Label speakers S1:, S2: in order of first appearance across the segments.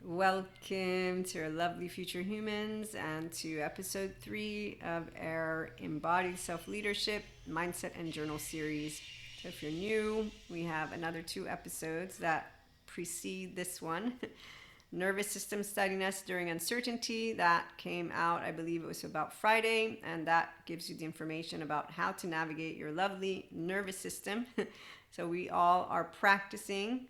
S1: Welcome to our lovely future humans and to episode 3 of our Embodied Self-Leadership Mindset and Journal series. So if you're new, we have another 2 episodes that precede this one. Nervous system steadiness during uncertainty, that came out, I believe it was about Friday, and that gives you the information about how to navigate your lovely nervous system. So we all are practicing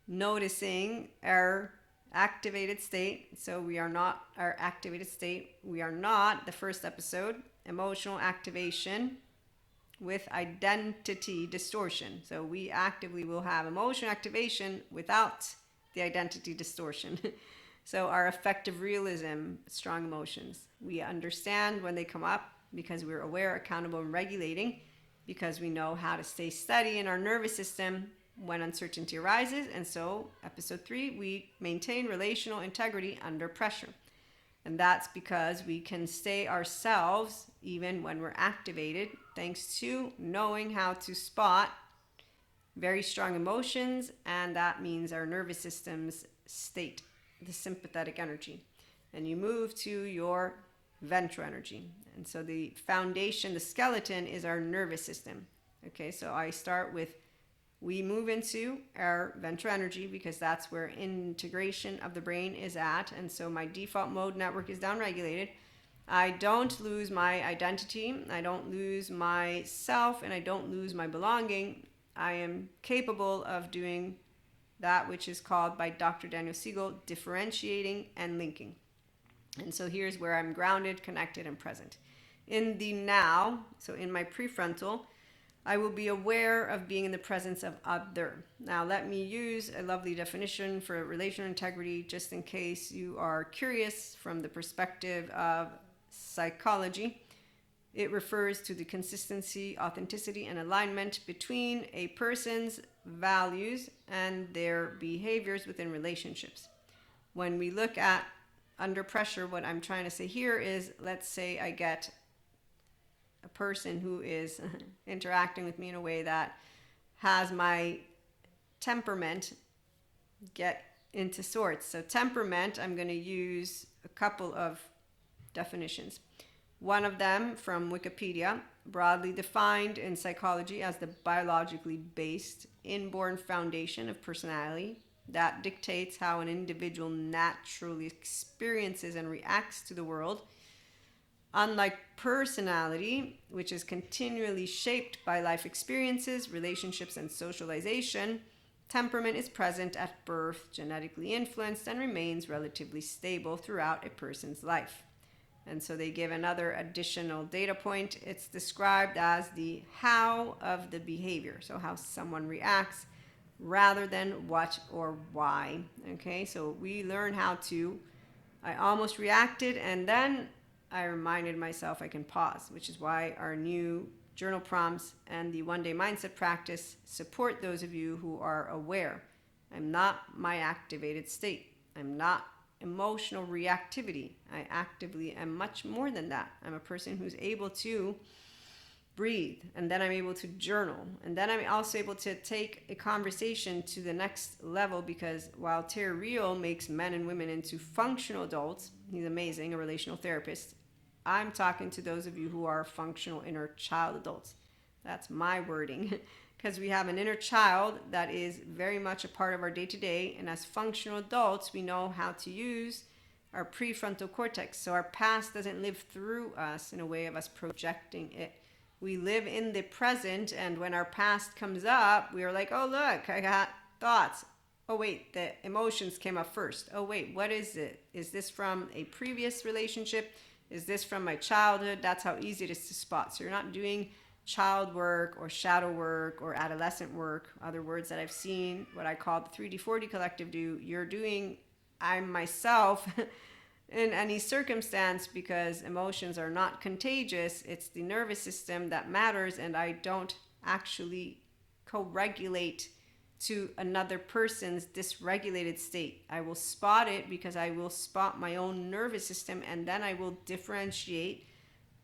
S1: noticing our activated state. So we are not our activated state. We are not, the first episode, emotional activation with identity distortion. So we actively will have emotional activation without the identity distortion. So our effective realism, strong emotions. We understand when they come up because we're aware, accountable, and regulating, because we know how to stay steady in our nervous system when uncertainty arises. And so episode 3, we maintain relational integrity under pressure. And that's because we can stay ourselves even when we're activated, thanks to knowing how to spot very strong emotions, and that means our nervous system's state, the sympathetic energy. And you move to your ventral energy. And so the foundation, the skeleton, is our nervous system. Okay, so I start with, we move into our ventral energy because that's where integration of the brain is at. And so my default mode network is downregulated. I don't lose my identity, I don't lose myself, and I don't lose my belonging. I am capable of doing that which is called by Dr. Daniel Siegel, differentiating and linking. And so here's where I'm grounded, connected, and present. In the now, so in my prefrontal, I will be aware of being in the presence of other. Now, let me use a lovely definition for relational integrity, just in case you are curious from the perspective of psychology. It refers to the consistency, authenticity, and alignment between a person's values and their behaviors within relationships. When we look at under pressure, what I'm trying to say here is, let's say I get a person who is interacting with me in a way that has my temperament get into sorts. So temperament, I'm going to use a couple of definitions. One of them from Wikipedia, broadly defined in psychology as the biologically based inborn foundation of personality that dictates how an individual naturally experiences and reacts to the world. Unlike personality, which is continually shaped by life experiences, relationships, and socialization, temperament is present at birth, genetically influenced, and remains relatively stable throughout a person's life. And so they give another additional data point. It's described as the how of the behavior, so how someone reacts rather than what or why. Okay, so we learn how to, I almost reacted, and then I reminded myself I can pause, which is why our new journal prompts and the one-day mindset practice support those of you who are aware. I'm not my activated state. I'm not emotional reactivity. I actively am much more than that. I'm a person who's able to breathe, and then I'm able to journal, and then I'm also able to take a conversation to the next level, because while Terry Real makes men and women into functional adults, he's amazing, a relational therapist, I'm talking to those of you who are functional inner child adults. That's my wording. Because we have an inner child that is very much a part of our day-to-day, and as functional adults, we know how to use our prefrontal cortex, so our past doesn't live through us in a way of us projecting it. We live in the present, and when our past comes up, we are like, oh look, I got thoughts. Oh wait, the emotions came up first. Oh wait, what is it? Is this from a previous relationship? Is this from my childhood? That's how easy it is to spot. So you're not doing child work or shadow work or adolescent work, other words that I've seen, what I call the 3D4D collective do. You're doing I'm myself in any circumstance, because emotions are not contagious. It's the nervous system that matters, and I don't actually co-regulate to another person's dysregulated state. I will spot it because I will spot my own nervous system, and then I will differentiate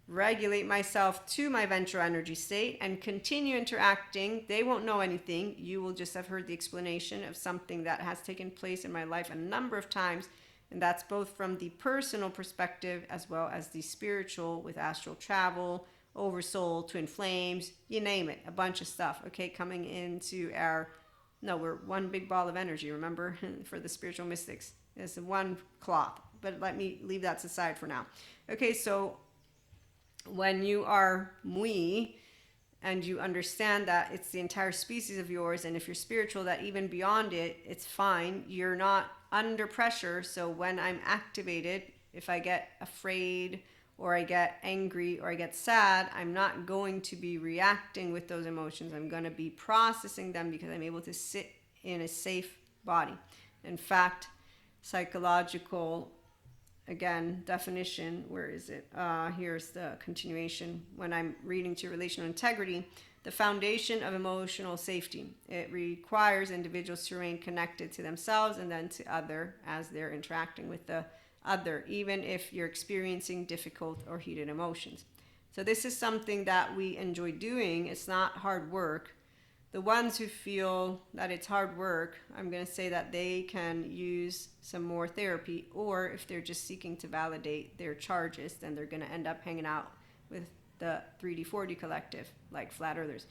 S1: regulate myself to my ventral energy state, and continue interacting. They won't know anything. You will just have heard the explanation of something that has taken place in my life a number of times. And that's both from the personal perspective as well as the spiritual, with astral travel, oversoul, twin flames, you name it, a bunch of stuff, okay, coming into we're one big ball of energy, remember, for the spiritual mystics. It's one cloth, but let me leave that aside for now. Okay, so when you are mui and you understand that it's the entire species of yours, and if you're spiritual, that even beyond it, it's fine. You're not under pressure. So when I'm activated, if I get afraid or I get angry or I get sad, I'm not going to be reacting with those emotions. I'm going to be processing them because I'm able to sit in a safe body. In fact, psychological, again, definition, where is it? Here's the continuation. When I'm reading to relational integrity, the foundation of emotional safety. It requires individuals to remain connected to themselves and then to other as they're interacting with the other, even if you're experiencing difficult or heated emotions. So this is something that we enjoy doing. It's not hard work. The ones who feel that it's hard work, I'm going to say that they can use some more therapy, or if they're just seeking to validate their charges, then they're going to end up hanging out with the 3D 4D collective, like flat earthers.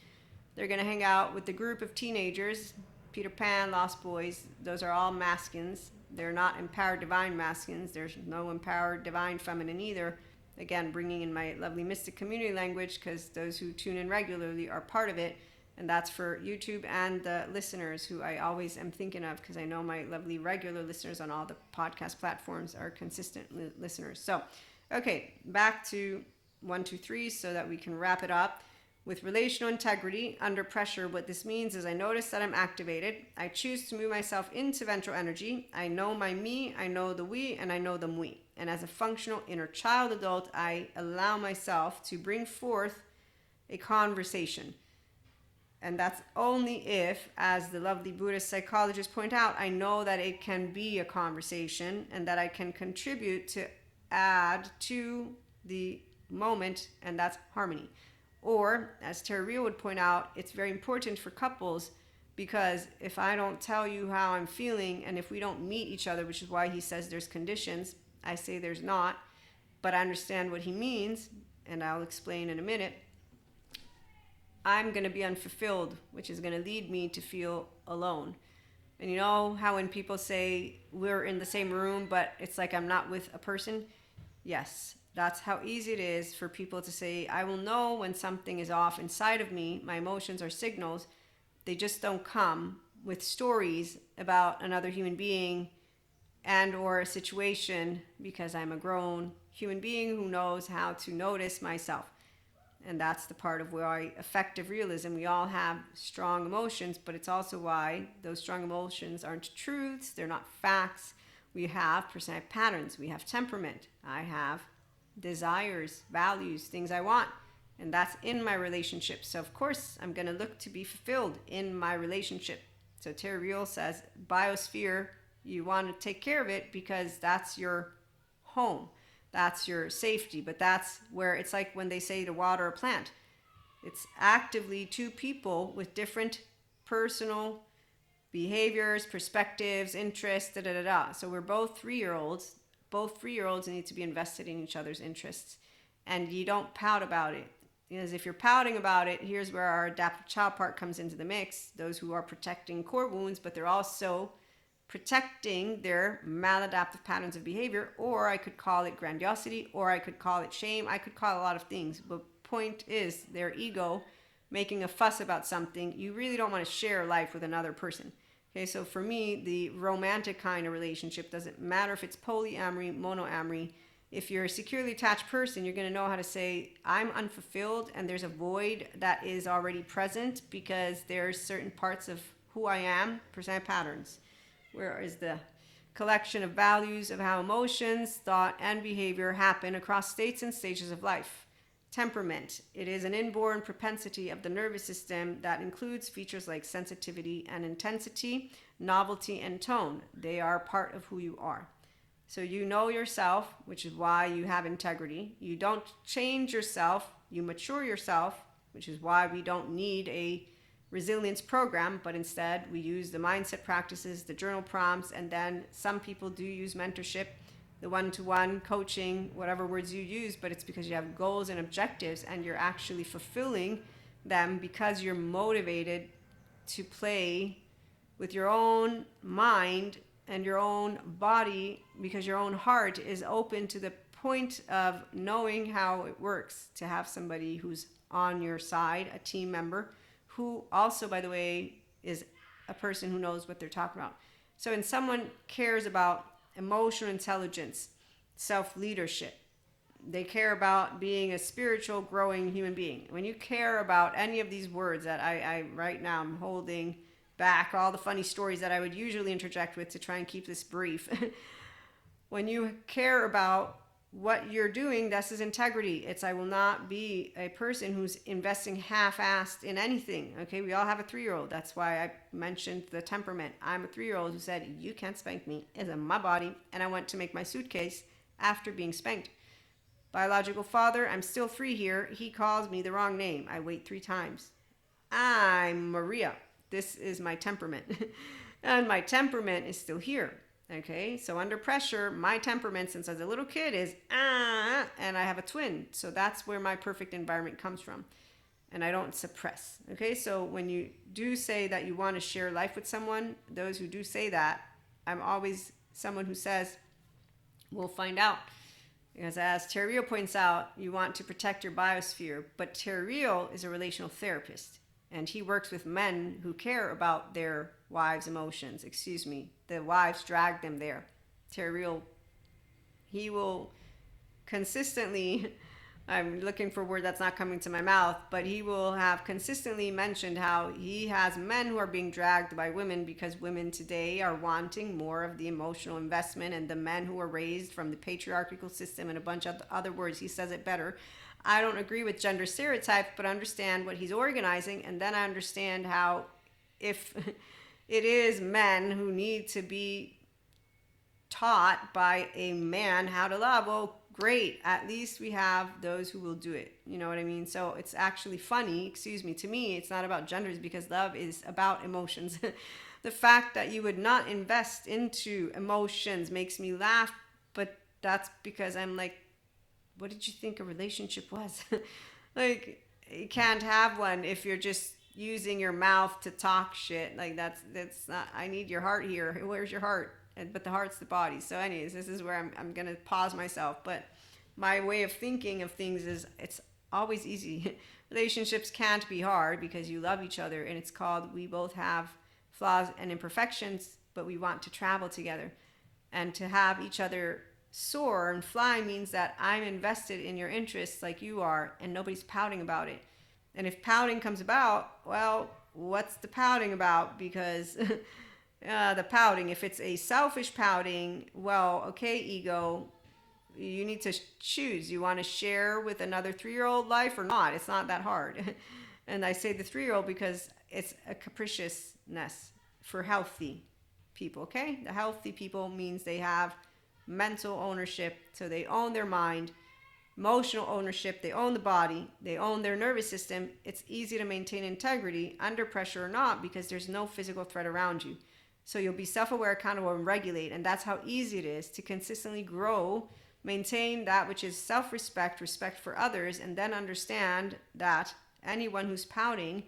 S1: They're going to hang out with the group of teenagers, Peter Pan, Lost Boys. Those are all masculines. They're not empowered divine masculines. There's no empowered divine feminine either. Again, bringing in my lovely mystic community language, because those who tune in regularly are part of it. And that's for YouTube and the listeners who I always am thinking of, because I know my lovely regular listeners on all the podcast platforms are consistent listeners. So, okay, back to 1, 2, 3 so that we can wrap it up. With relational integrity, under pressure, what this means is I notice that I'm activated. I choose to move myself into ventral energy. I know my me, I know the we, and I know the mui. And as a functional inner child adult, I allow myself to bring forth a conversation. And that's only if, as the lovely Buddhist psychologists point out, I know that it can be a conversation and that I can contribute to add to the moment, and that's harmony. Or, as Terry Real would point out, it's very important for couples, because if I don't tell you how I'm feeling, and if we don't meet each other, which is why he says there's conditions, I say there's not, but I understand what he means, and I'll explain in a minute, I'm going to be unfulfilled, which is going to lead me to feel alone. And you know how when people say we're in the same room, but it's like I'm not with a person? Yes, that's how easy it is for people to say, I will know when something is off inside of me. My emotions are signals. They just don't come with stories about another human being and or a situation, because I'm a grown human being who knows how to notice myself. And that's the part of why effective realism, we all have strong emotions, but it's also why those strong emotions aren't truths, they're not facts. We have personality patterns, we have temperament, I have desires, values, things I want, and that's in my relationship. So of course I'm going to look to be fulfilled in my relationship. So Terry Real says, biosphere, you want to take care of it because that's your home. That's your safety, but that's where it's like when they say to water a plant. It's actively two people with different personal behaviors, perspectives, interests, So we're both 3-year-olds. Both 3-year-olds need to be invested in each other's interests. And you don't pout about it. Because if you're pouting about it, here's where our adaptive child part comes into the mix. Those who are protecting core wounds, but they're also protecting their maladaptive patterns of behavior, or I could call it grandiosity, or I could call it shame. I could call it a lot of things. But point is, their ego making a fuss about something. You really don't want to share life with another person. Okay, so for me, the romantic kind of relationship doesn't matter if it's polyamory, monoamory. If you're a securely attached person, you're going to know how to say, I'm unfulfilled, and there's a void that is already present because there's certain parts of who I am, personality patterns. Where is the collection of values of how emotions, thought, and behavior happen across states and stages of life. Temperament. It is an inborn propensity of the nervous system that includes features like sensitivity and intensity, novelty and tone. They are part of who you are. So you know yourself, which is why you have integrity. You don't change yourself, you mature yourself, which is why we don't need a resilience program, but instead we use the mindset practices, the journal prompts, and then some people do use mentorship, the one-to-one coaching, whatever words you use, but it's because you have goals and objectives and you're actually fulfilling them because you're motivated to play with your own mind and your own body, because your own heart is open to the point of knowing how it works to have somebody who's on your side, a team member, who also, by the way, is a person who knows what they're talking about. So when someone cares about emotional intelligence, self-leadership, they care about being a spiritual, growing human being. When you care about any of these words that I right now, I'm holding back all the funny stories that I would usually interject with to try and keep this brief. When you care about what you're doing, this is integrity. It's I will not be a person who's investing half-assed in anything. Okay, we all have a 3-year-old. That's why I mentioned the temperament. I'm a 3-year-old who said, you can't spank me. It's in my body. And I went to make my suitcase after being spanked. Biological father, I'm still 3 here. He calls me the wrong name. I wait 3 times. I'm Maria. This is my temperament. And my temperament is still here. Okay, so under pressure, my temperament since I was a little kid is and I have a twin. So that's where my perfect environment comes from. And I don't suppress. Okay, so when you do say that you want to share life with someone, those who do say that, I'm always someone who says, we'll find out. Because as Terrio points out, you want to protect your biosphere, but Terrio is a relational therapist. And he works with men who care about their wives' emotions. Excuse me. The wives drag them there. Terrio, he will consistently, I'm looking for a word that's not coming to my mouth, but he will have consistently mentioned how he has men who are being dragged by women because women today are wanting more of the emotional investment, and the men who are raised from the patriarchal system and a bunch of other words, he says it better. I don't agree with gender stereotypes, but understand what he's organizing, and then I understand how if it is men who need to be taught by a man how to love, well, great, at least we have those who will do it. You know what I mean? So it's actually funny, excuse me, to me, it's not about genders because love is about emotions. The fact that you would not invest into emotions makes me laugh, but that's because I'm like, what did you think a relationship was? Like, you can't have one if you're just using your mouth to talk shit. Like, that's not, I need your heart here. Where's your heart? But the heart's the body. So anyways, this is where I'm going to pause myself. But my way of thinking of things is it's always easy. Relationships can't be hard because you love each other. And it's called, we both have flaws and imperfections, but we want to travel together. And to have each other soar and fly means that I'm invested in your interests like you are, and nobody's pouting about it. And if pouting comes about, well, what's the pouting about? Because the pouting, if it's a selfish pouting, well, okay, ego, you need to choose. You want to share with another 3-year-old life or not? It's not that hard. And I say the 3-year-old because it's a capriciousness for healthy people, okay? The healthy people means they have mental ownership, so they own their mind. Emotional ownership, they own the body, they own their nervous system. It's easy to maintain integrity under pressure or not because there's no physical threat around you. So you'll be self-aware, accountable, and regulate. And that's how easy it is to consistently grow, maintain that which is self-respect, respect for others, and then understand that anyone who's pouting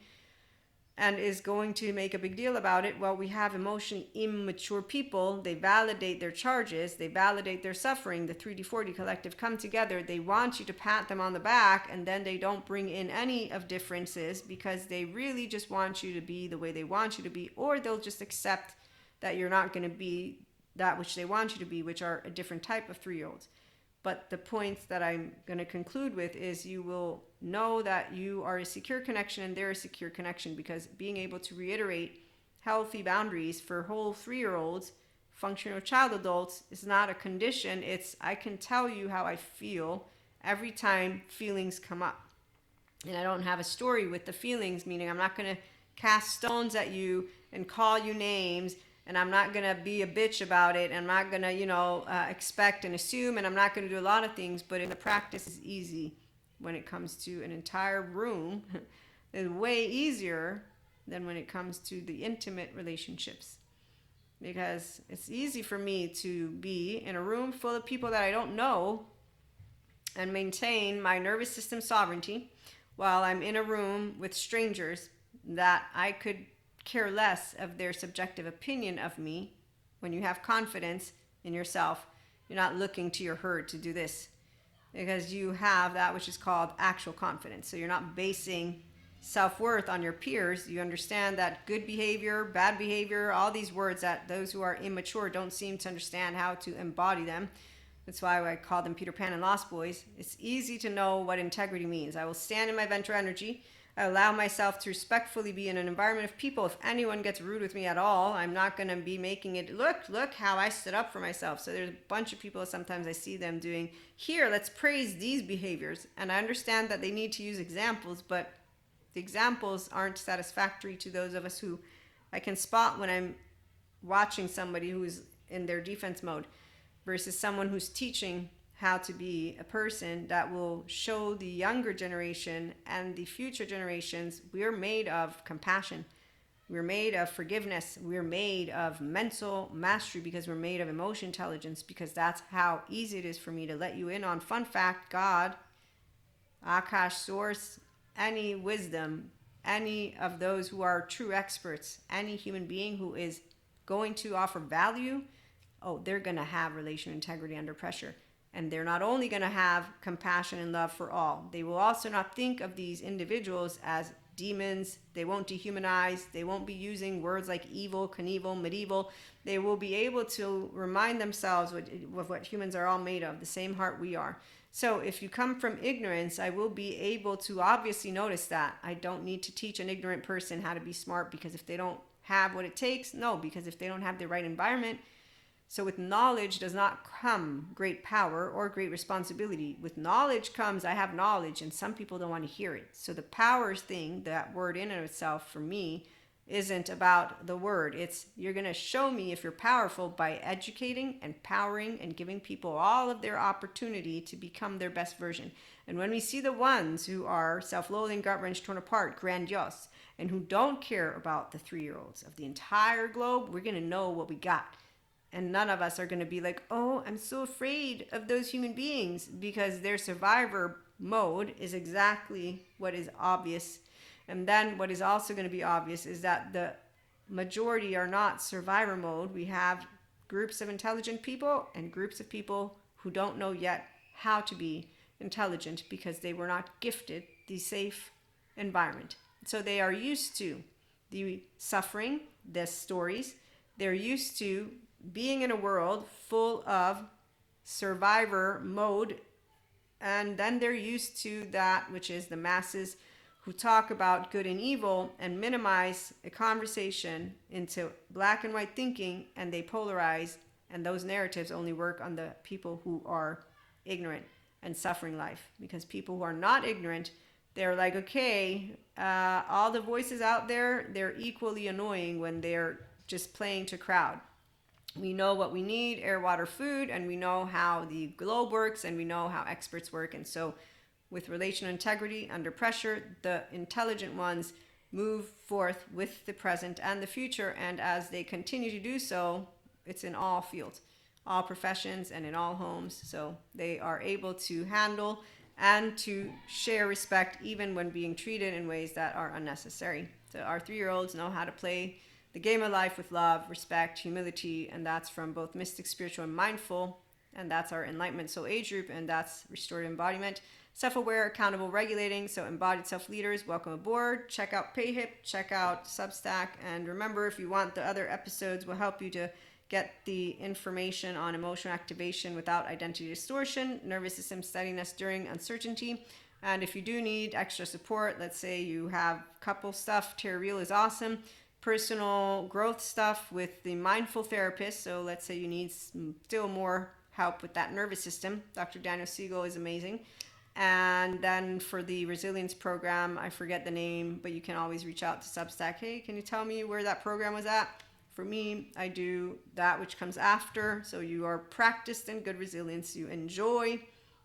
S1: and is going to make a big deal about it, well, we have emotionally immature people. They validate their charges. They validate their suffering. The 3D40 collective come together. They want you to pat them on the back, and then they don't bring in any of differences because they really just want you to be the way they want you to be, or they'll just accept that you're not going to be that which they want you to be, which are a different type of 3-year-olds. But the points that I'm going to conclude with is you will know that you are a secure connection and they're a secure connection, because being able to reiterate healthy boundaries for whole 3-year-olds, functional child adults, is not a condition. It's I can tell you how I feel every time feelings come up. And I don't have a story with the feelings, meaning I'm not going to cast stones at you and call you names and I'm not going to be a bitch about it. I'm not going to, expect and assume, and I'm not going to do a lot of things, but in the practice is easy when it comes to an entire room. It's way easier than when it comes to the intimate relationships. Because it's easy for me to be in a room full of people that I don't know and maintain my nervous system sovereignty while I'm in a room with strangers that I could care less of their subjective opinion of me. When you have confidence in yourself, you're not looking to your herd to do this, because you have that which is called actual confidence. So you're not basing self-worth on your peers. You understand that good behavior, bad behavior, all these words that those who are immature don't seem to understand how to embody them. That's why I call them Peter Pan and Lost Boys. It's easy to know what integrity means. I will stand in my ventral energy. I allow myself to respectfully be in an environment of people. If anyone gets rude with me at all, I'm not going to be making it, look how I stood up for myself. So there's a bunch of people, sometimes I see them doing, here, let's praise these behaviors. And I understand that they need to use examples, but the examples aren't satisfactory to those of us who I can spot when I'm watching somebody who's in their defense mode versus someone who's teaching how to be a person that will show the younger generation and the future generations we're made of compassion. We're made of forgiveness. We're made of mental mastery because we're made of emotion intelligence, because that's how easy it is for me to let you in on fun fact. God, Akash, source, any wisdom, any of those who are true experts, any human being who is going to offer value, they're going to have relational integrity under pressure. And they're not only going to have compassion and love for all, they will also not think of these individuals as demons. They won't dehumanize. They won't be using words like evil, Knievel, medieval. They will be able to remind themselves of what humans are all made of, the same heart we are. So if you come from ignorance, I will be able to obviously notice that. I don't need to teach an ignorant person how to be smart, because if they don't have what it takes, no, because if they don't have the right environment. So with knowledge does not come great power or great responsibility. With knowledge comes, I have knowledge, and some people don't want to hear it. So the powers thing, that word in and of itself for me, isn't about the word. It's, you're going to show me if you're powerful by educating, empowering, and giving people all of their opportunity to become their best version. And when we see the ones who are self-loathing, gut-wrenched, torn apart, grandiose, and who don't care about the 3-year-olds of the entire globe, we're going to know what we got. And none of us are going to be like, I'm so afraid of those human beings, because their survivor mode is exactly what is obvious. And then what is also going to be obvious is that the majority are not survivor mode. We have groups of intelligent people and groups of people who don't know yet how to be intelligent because they were not gifted the safe environment. So they are used to the suffering, the stories. They're used to being in a world full of survivor mode. And then they're used to that, which is the masses who talk about good and evil and minimize a conversation into black and white thinking, and they polarize, and those narratives only work on the people who are ignorant and suffering life. Because people who are not ignorant, they're like, okay, all the voices out there, they're equally annoying when they're just playing to crowd. We know what we need, air, water, food, and we know how the globe works, and we know how experts work. And so with relational integrity under pressure, the intelligent ones move forth with the present and the future. And as they continue to do so, it's in all fields, all professions, and in all homes. So they are able to handle and to share respect even when being treated in ways that are unnecessary. So our 3-year-olds know how to play the game of life with love, respect, humility, and that's from both mystic, spiritual, and mindful. And that's our enlightenment soul age group, and that's restorative embodiment. Self-aware, accountable, regulating. So embodied self-leaders, welcome aboard. Check out PayHip, check out Substack. And remember, if you want the other episodes, will help you to get the information on emotional activation without identity distortion, nervous system steadiness during uncertainty. And if you do need extra support, let's say you have couple stuff, Terra Real is awesome. Personal growth stuff with the mindful therapist. So let's say you need still more help with that nervous system. Dr. Daniel Siegel is amazing. And then for the resilience program, I forget the name, but you can always reach out to Substack. Hey, can you tell me where that program was at? For me, I do that which comes after. So you are practiced in good resilience. You enjoy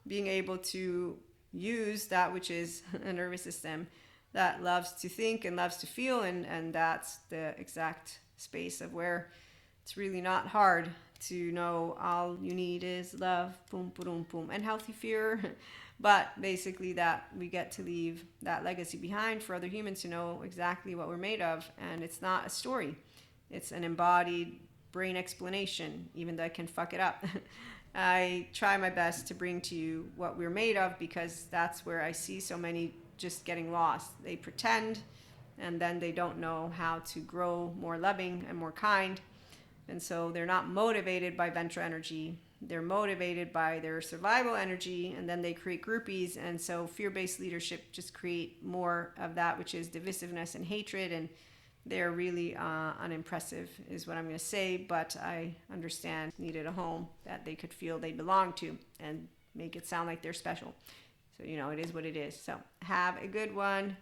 S1: being able to use that which is a nervous system that loves to think and loves to feel. And that's the exact space of where it's really not hard to know all you need is love, boom, boom, boom, and healthy fear. But basically that we get to leave that legacy behind for other humans to know exactly what we're made of. And it's not a story. It's an embodied brain explanation, even though I can fuck it up. I try my best to bring to you what we're made of, because that's where I see so many just getting lost. They pretend, and then they don't know how to grow more loving and more kind. And so they're not motivated by ventral energy. They're motivated by their survival energy, and then they create groupies. And so fear-based leadership just create more of that, which is divisiveness and hatred. And they're really unimpressive is what I'm going to say. But I understand needed a home that they could feel they belong to and make it sound like they're special. So, it is what it is. So have a good one.